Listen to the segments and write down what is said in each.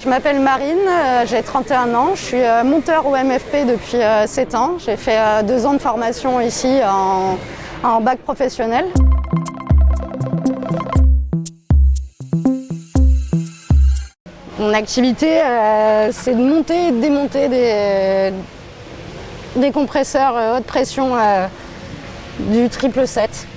Je m'appelle Marine, j'ai 31 ans, je suis monteur au MFP depuis 7 ans. J'ai fait 2 ans de formation ici en bac professionnel. Mon activité, c'est de monter et de démonter des compresseurs haute pression du 777.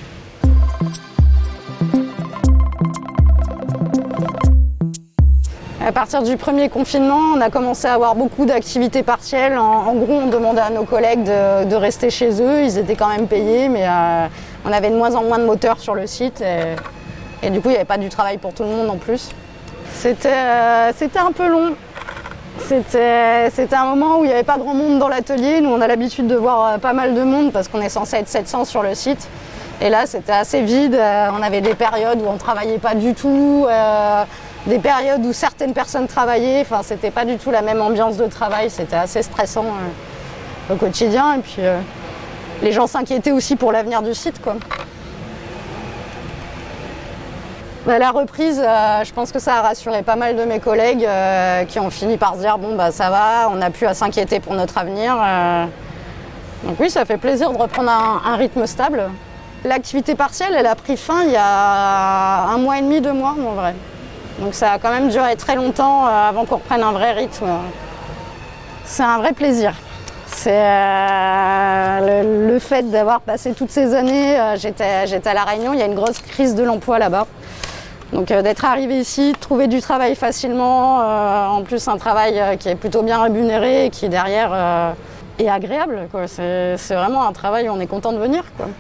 À partir du premier confinement, on a commencé à avoir beaucoup d'activités partielles. En gros, on demandait à nos collègues de rester chez eux. Ils étaient quand même payés, mais on avait de moins en moins de moteurs sur le site. Et du coup, il n'y avait pas du travail pour tout le monde en plus. C'était un peu long. C'était un moment où il n'y avait pas grand monde dans l'atelier. Nous, on a l'habitude de voir pas mal de monde parce qu'on est censé être 700 sur le site. Et là, c'était assez vide. On avait des périodes où on ne travaillait pas du tout. Des périodes où certaines personnes travaillaient, enfin c'était pas du tout la même ambiance de travail, c'était assez stressant au quotidien et puis les gens s'inquiétaient aussi pour l'avenir du site, quoi. La reprise, je pense que ça a rassuré pas mal de mes collègues qui ont fini par se dire bon bah ça va, on n'a plus à s'inquiéter pour notre avenir. Donc oui, ça fait plaisir de reprendre un rythme stable. L'activité partielle, elle a pris fin il y a 1 mois et demi, 2 mois en vrai. Donc ça a quand même duré très longtemps avant qu'on reprenne un vrai rythme. C'est un vrai plaisir. C'est le fait d'avoir passé toutes ces années, j'étais à La Réunion, il y a une grosse crise de l'emploi là-bas. Donc d'être arrivé ici, de trouver du travail facilement, en plus un travail qui est plutôt bien rémunéré et qui derrière est agréable, quoi. C'est vraiment un travail où on est content de venir, quoi.